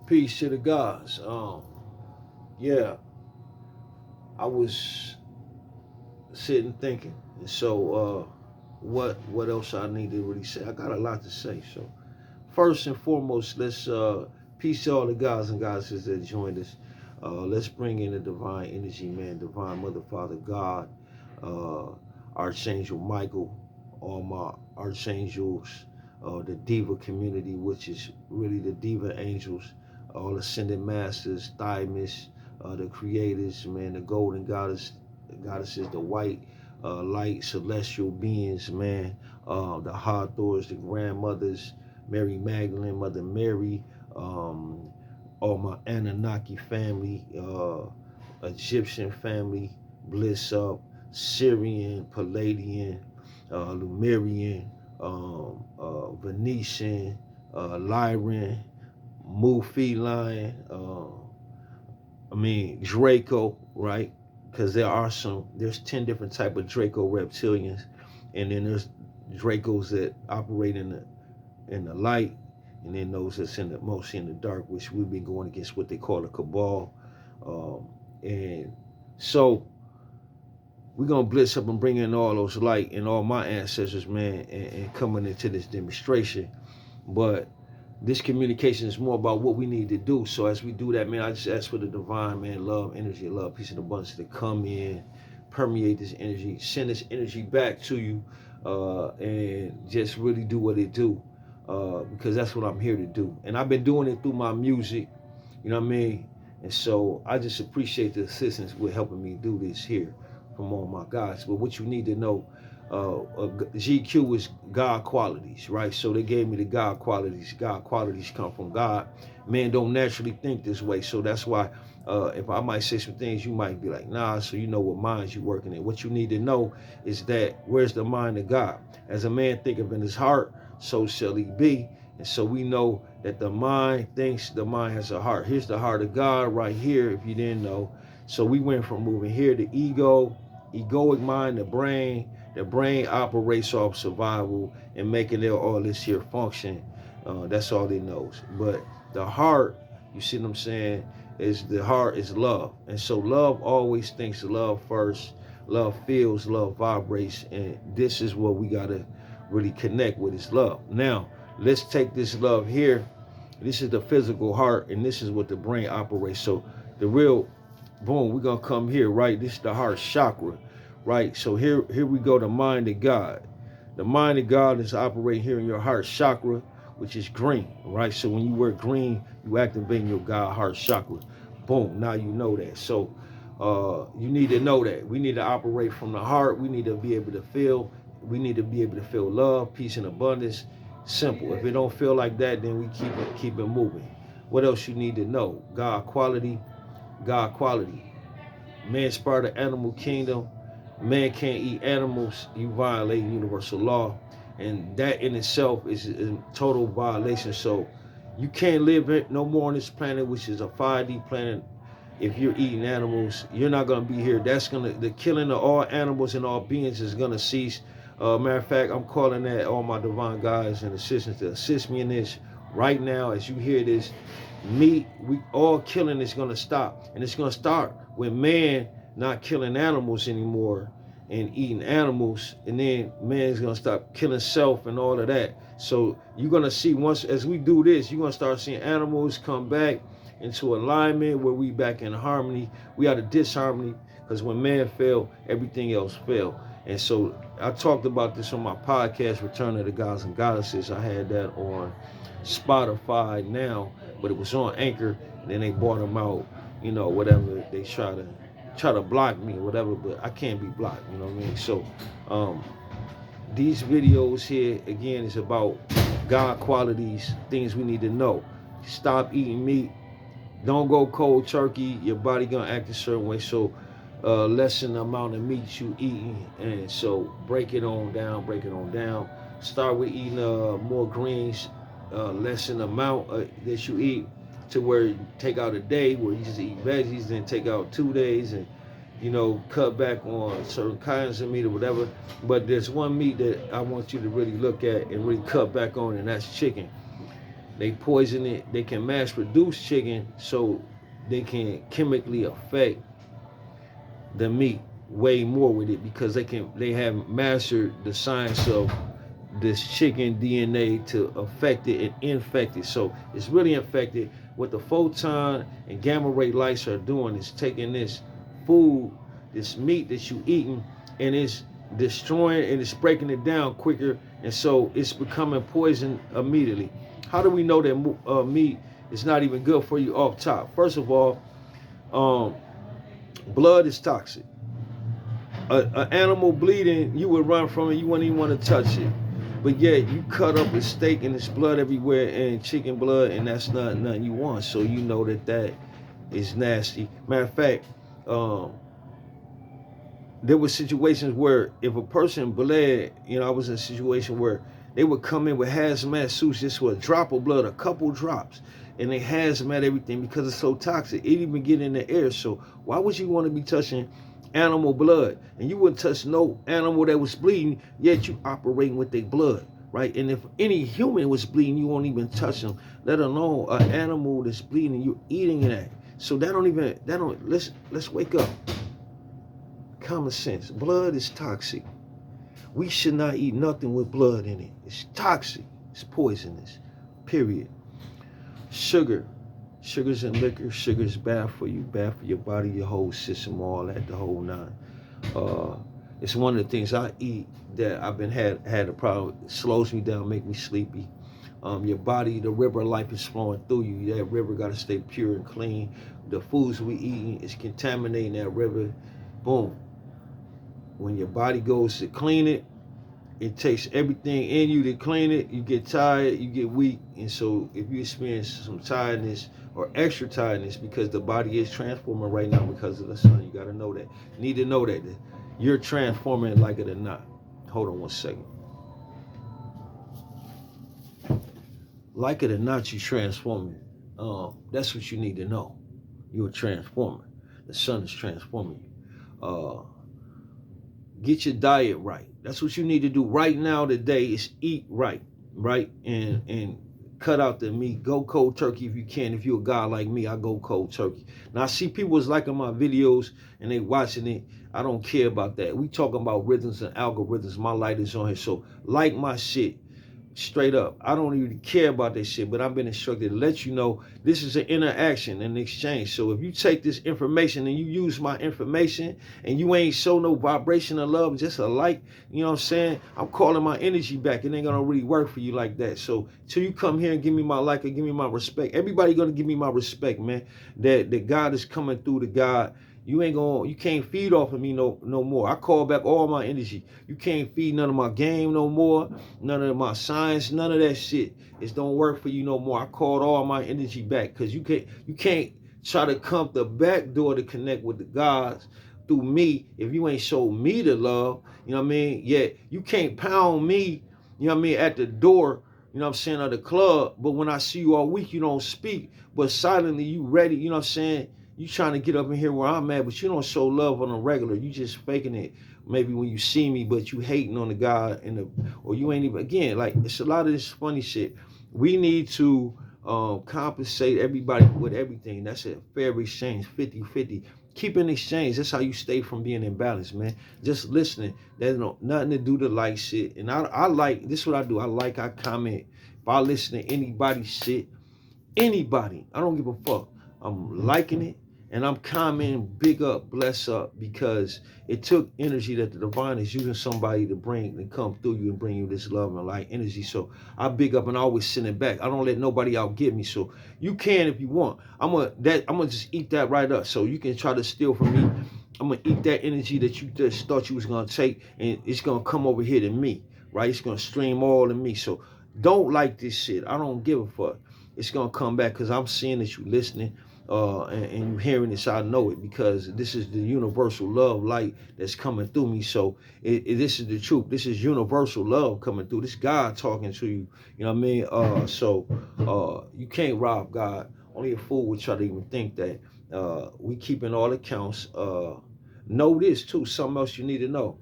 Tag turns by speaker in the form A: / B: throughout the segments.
A: Peace to the gods. Yeah, I was sitting thinking, and so what else I need to really say? I got a lot to say. So first and foremost, let's peace to all the guys and goddesses that joined us. Let's bring in the divine energy, man, divine Mother, Father, God, uh, Archangel Michael, all my archangels, the diva community, which is really the diva angels, all ascended masters, thymus, the creators, man, the golden goddesses, the white light celestial beings, man, the Hathors, the grandmothers, Mary Magdalene, Mother Mary, um, all my Anunnaki family, Egyptian family, Bliss Up, Syrian, Palladian, Lemurian, Venetian, Lyran, Mufi Lion, Draco, right? Because there's 10 different type of Draco reptilians, and then there's Dracos that operate in the light, and then those that's mostly in the dark, which we've been going against what they call a cabal. And so we're gonna blitz up and bring in all those light and all my ancestors, man, and coming into this demonstration. But this communication is more about what we need to do. So as we do that, man, I just ask for the divine, man, love, energy, love, peace, and abundance to come in, permeate this energy, send this energy back to you, and just really do what it do, because that's what I'm here to do. And I've been doing it through my music, you know what I mean? And so I just appreciate the assistance with helping me do this here from all my guys. But what you need to know, GQ is God qualities, right? So they gave me the God qualities. God qualities come from God. Man don't naturally think this way. So that's why if I might say some things, you might be like, nah, so you know what minds you working in. What you need to know is that where's the mind of God? As a man thinketh in his heart, so shall he be. And so we know that the mind thinks, the mind has a heart. Here's the heart of God right here, if you didn't know. So we went from moving here to ego, egoic mind, the brain. The brain operates off survival and making it all this here function. That's all it knows. But the heart, you see what I'm saying, is the heart is love. And so love always thinks love first. Love feels, love vibrates. And this is what we got to really connect with, is love. Now, let's take this love here. This is the physical heart, and this is what the brain operates. So the real, boom, we're going to come here, right? This is the heart chakra. Right, so here we go, the mind of God. The mind of God is operating here in your heart chakra, which is green, right? So when you wear green, you activate your God heart chakra. Boom, now you know that. So you need to know that. We need to operate from the heart. We need to be able to feel. We need to be able to feel love, peace, and abundance. Simple. If it don't feel like that, then we keep it moving. What else you need to know? God quality. God quality. Man's part of the animal kingdom. Man can't eat animals, you violate universal law. And that in itself is a total violation. So you can't live no more on this planet, which is a 5D planet. If you're eating animals, you're not going to be here. The killing of all animals and all beings is going to cease. Matter of fact, I'm calling that all my divine guides and assistants to assist me in this right now. As you hear this, all killing is going to stop. And it's going to start with man not killing animals anymore and eating animals, and then man's gonna stop killing self and all of that. So you're gonna see, once as we do this, you're gonna start seeing animals come back into alignment where we back in harmony. We out of disharmony, because when man fell, everything else fell. And so I talked about this on my podcast, Return of the Gods and Goddesses. I had that on Spotify now, but it was on Anchor, and then they bought them out, whatever. They try to block me or whatever, but I can't be blocked, you know what I mean? So these videos here, again, is about God qualities, things we need to know. Stop eating meat. Don't go cold turkey. Your body gonna act a certain way. So lessen the amount of meat you eating. And so break it on down. Start with eating more greens, lessen the amount that you eat, to where you take out a day where you just eat veggies, then take out 2 days, and cut back on certain kinds of meat or whatever. But there's one meat that I want you to really look at and really cut back on, and that's chicken. They poison it. They can mass produce chicken so they can chemically affect the meat way more with it because they have mastered the science of this chicken DNA to affect it and infect it. So it's really infected. What the photon and gamma ray lights are doing is taking this food, this meat that you eating, and it's destroying and it's breaking it down quicker, and so it's becoming poison immediately. How do we know that meat is not even good for you off top? First of all, um, blood is toxic. An animal bleeding, you would run from it. You wouldn't even want to touch it. But yet you cut up a steak and there's blood everywhere and chicken blood, and that's not nothing you want. So you know that is nasty. Matter of fact, there were situations where if a person bled, I was in a situation where they would come in with hazmat suits just with a drop of blood, a couple drops, and they hazmat everything because it's so toxic. It even get in the air. So why would you want to be touching animal blood? And you wouldn't touch no animal that was bleeding, yet you operating with their blood, right? And if any human was bleeding, you won't even touch them, let alone an animal that's bleeding, you're eating that. So let's wake up. Common sense. Blood is toxic. We should not eat nothing with blood in it. It's toxic. It's poisonous. Period. Sugar. Sugar's in liquor. Sugar's bad for you, bad for your body, your whole system, all that, the whole nine. It's one of the things I eat that I've been had a problem. It slows me down, make me sleepy. Your body, the river of life is flowing through you. That river got to stay pure and clean. The foods we eating is contaminating that river. Boom. When your body goes to clean it, it takes everything in you to clean it. You get tired, you get weak. And so if you experience some tiredness or extra tiredness because the body is transforming right now because of the sun, you got to know that. You need to know that you're transforming like it or not. Hold on one second. Like it or not, you're transforming. That's what you need to know. You're transforming. The sun is transforming you. Get your diet right. That's what you need to do right now today is eat right, and cut out the meat. Go cold turkey if you can. If you're a guy like me, I go cold turkey. Now I see people is liking my videos and they watching it. I don't care about that. We talking about rhythms and algorithms. My light is on here, so like my shit. Straight up. I don't even care about that shit, but I've been instructed to let you know this is an interaction, an exchange. So if you take this information and you use my information and you ain't show no vibration of love, just a like, you know what I'm saying? I'm calling my energy back. It ain't gonna really work for you like that. So till you come here and give me my like or give me my respect, everybody gonna give me my respect, man. That God is coming through the God. You can't feed off of me no more. I call back all my energy. You can't feed none of my game no more, none of my science, none of that shit. It don't work for you no more. I called all my energy back because you can't try to come the back door to connect with the gods through me if you ain't show me the love. You know what I mean? Yet you can't pound me, you know what I mean, at the door, you know what I'm saying, of the club, but when I see you all week, you don't speak, but silently you ready, you know what I'm saying? You trying to get up in here where I'm at, but you don't show love on a regular. You just faking it. Maybe when you see me, but you hating on the guy or you ain't even, again, like it's a lot of this funny shit. We need to compensate everybody with everything. That's a fair exchange, 50-50. Keep an exchange. That's how you stay from being imbalanced, man. Just listening. There's nothing to do to like shit. And I like, this is what I do. I comment. If I listen to anybody's shit, anybody, I don't give a fuck. I'm liking it. And I'm commenting, big up, bless up, because it took energy that the divine is using somebody to bring and come through you and bring you this love and light energy. So I big up and I always send it back. I don't let nobody outgive me. So you can if you want. I'm gonna just eat that right up. So you can try to steal from me. I'm gonna eat that energy that you just thought you was gonna take, and it's gonna come over here to me, right? It's gonna stream all to me. So don't like this shit. I don't give a fuck. It's gonna come back because I'm seeing that you listening. And you hearing this, I know it because this is the universal love light that's coming through me. So this is the truth. This is universal love coming through. This God talking to you. You know what I mean? So you can't rob God. Only a fool would try to even think that. We keeping all accounts. Know this too. Something else you need to know.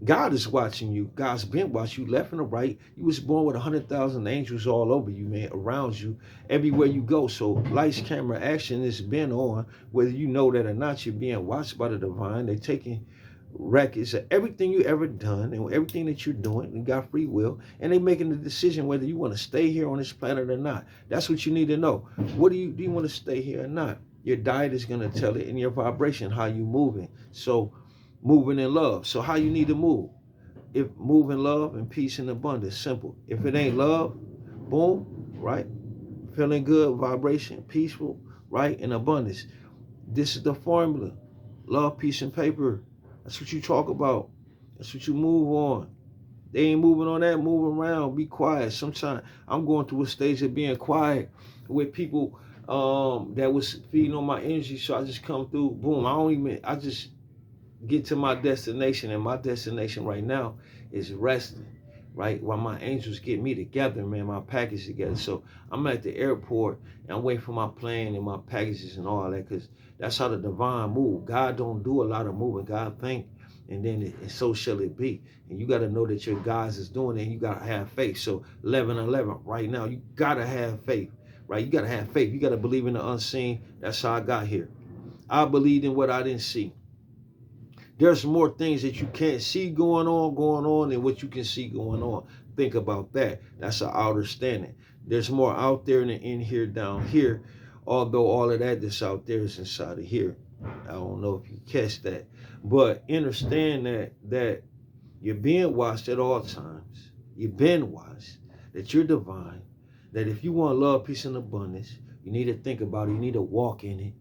A: God is watching you. God's been watching you left and right. You was born with 100,000 angels all over you, man, around you, everywhere you go. So lights, camera, action has been on. Whether you know that or not, you're being watched by the divine. They're taking records of everything you ever done and everything that you're doing. You got free will, and they're making the decision whether you want to stay here on this planet or not. That's what you need to know. What do you want to stay here or not? Your diet is going to tell it, and your vibration, how you moving. So moving in love. So how you need to move? If move in love and peace and abundance, simple. If it ain't love, boom, right? Feeling good, vibration, peaceful, right? And abundance. This is the formula. Love, peace, and paper. That's what you talk about. That's what you move on. They ain't moving on that. Move around. Be quiet. Sometimes I'm going through a stage of being quiet with people that was feeding on my energy. So I just come through. Boom. I just get to my destination. And my destination right now is resting. Right? While my angels get me together, man, my package together. So I'm at the airport and I'm waiting for my plane and my packages and all that, because that's how the divine move. God don't do a lot of moving. God think, and then so shall it be. And you got to know that your God is doing it, and you got to have faith. So 11:11 right now, you got to have faith, right? You got to have faith. You got to believe in the unseen. That's how I got here. I believed in what I didn't see. There's more things that you can't see going on than what you can see going on. Think about that. That's an outer standing. There's more out there than in here, down here. Although all of that that's out there is inside of here. I don't know if you catch that. But understand that you're being watched at all times. You've been watched. That you're divine. That if you want love, peace, and abundance, you need to think about it. You need to walk in it.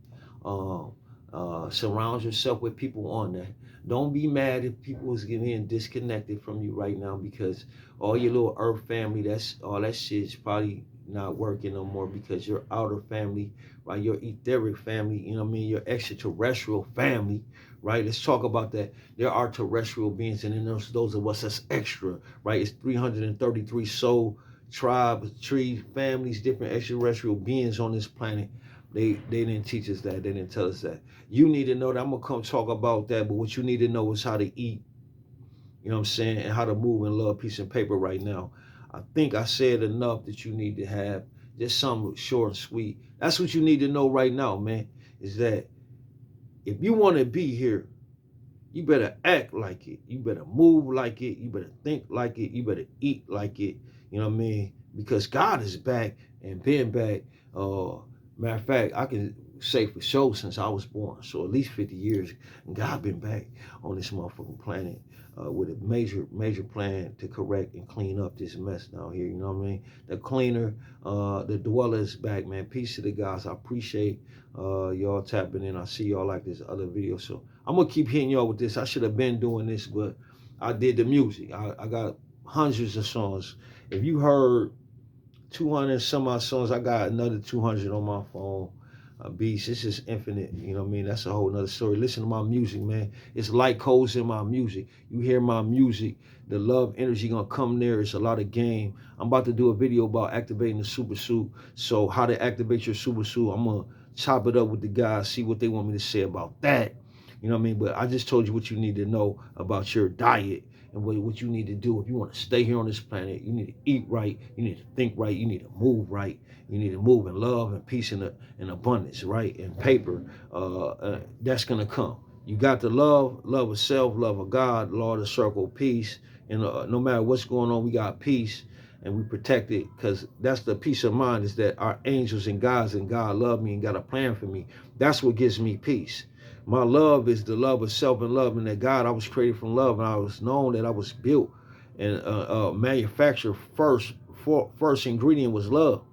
A: Surround yourself with people on that. Don't be mad if people is getting disconnected from you right now, because all your little earth family, that's all that shit's probably not working no more, because your outer family, right, your etheric family, you know what I mean, your extraterrestrial family, right? Let's talk about that. There are terrestrial beings, and then there's those of us that's extra, right? It's 333 soul tribes, trees, families, different extraterrestrial beings on this planet. They didn't teach us that. They didn't tell us that. You need to know that. I'm going to come talk about that. But what you need to know is how to eat, you know what I'm saying, and how to move in love, peace, and paper right now. I think I said enough that you need to have just something short and sweet. That's what you need to know right now, man, is that if you want to be here, you better act like it. You better move like it. You better think like it. You better eat like it. You know what I mean? Because God is back and been back. Matter of fact, I can say for sure since I was born, so at least 50 years, and God been back on this motherfucking planet with a major plan to correct and clean up this mess down here. You know what I mean? The cleaner, the dweller is back, man. Peace to the guys. I appreciate y'all tapping in. I see y'all like this other video, so I'm gonna keep hitting y'all with this. I should have been doing this, but I did the music. I got hundreds of songs. If you heard 200 some odd songs, I got another 200 on my phone. Beats, it's just infinite, you know what I mean? That's a whole nother story. Listen to my music, man. It's light codes in my music. You hear my music, the love energy gonna come there. It's a lot of game. I'm about to do a video about activating the super suit. So how to activate your super suit, I'm gonna chop it up with the guys, see what they want me to say about that. You know what I mean? But I just told you what you need to know about your diet and what you need to do. If you want to stay here on this planet, you need to eat right, you need to think right, you need to move right, you need to move in love and peace and abundance, right? And paper, that's going to come. You got the love of self, love of God, law of the circle, peace. And no matter what's going on, we got peace and we protect it, because that's the peace of mind, is that our angels and God love me and got a plan for me. That's what gives me peace. My love is the love of self and love, and that God, I was created from love, and I was known that I was built and manufactured first ingredient was love.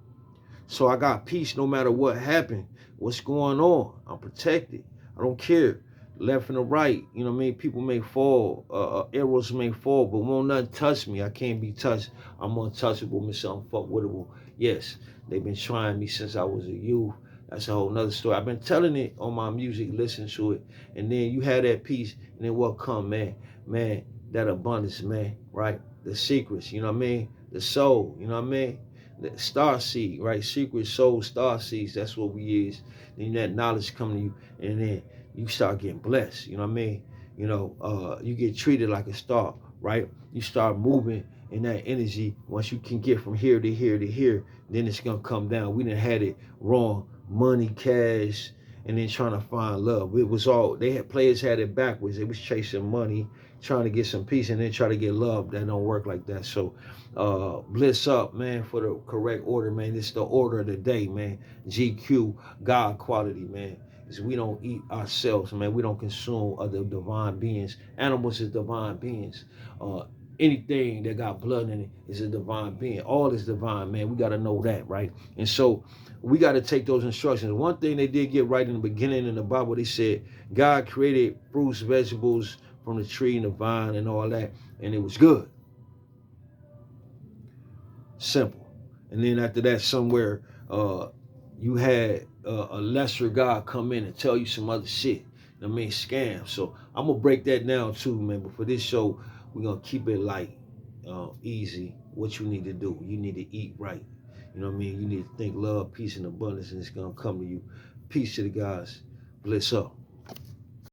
A: So I got peace no matter what happened, what's going on. I'm protected. I don't care. Left and the right, you know what I mean? People may fall, arrows may fall, but won't nothing touch me. I can't be touched. I'm untouchable, Mr. Unfuckwittable. Yes, they've been trying me since I was a youth. That's a whole nother story. I've been telling it on my music, listen to it. And then you have that peace, and then what come, man? Man, that abundance, man, right? The secrets, you know what I mean? The soul, you know what I mean? The star seed, right? Secret soul, star seeds, that's what we is. Then that knowledge come to you, and then you start getting blessed, you know what I mean? You get treated like a star, right? You start moving in that energy. Once you can get from here to here to here, then it's gonna come down. We done had it wrong. Money, cash, and then trying to find love. It was all players had it backwards. They was chasing money, trying to get some peace, and then try to get love. That don't work like that. So bliss up, man, for the correct order, man. It's the order of the day, man. GQ, God quality, man. Is we don't eat ourselves, man. We don't consume other divine beings. Animals is divine beings. Uh, Anything that got blood in it is a divine being. All is divine, man. We got to know that, right? And so we got to take those instructions. One thing they did get right in the beginning in the Bible, they said God created fruits, vegetables from the tree and the vine and all that, and it was good. Simple. And then after that, somewhere you had a lesser God come in and tell you some other shit. I mean, scam. So I'm gonna break that down too, man. But for this show, we're gonna keep it light, easy. What you need to do, you need to eat right. You know what I mean? You need to think love, peace, and abundance, and it's gonna come to you. Peace to the guys. Bliss up.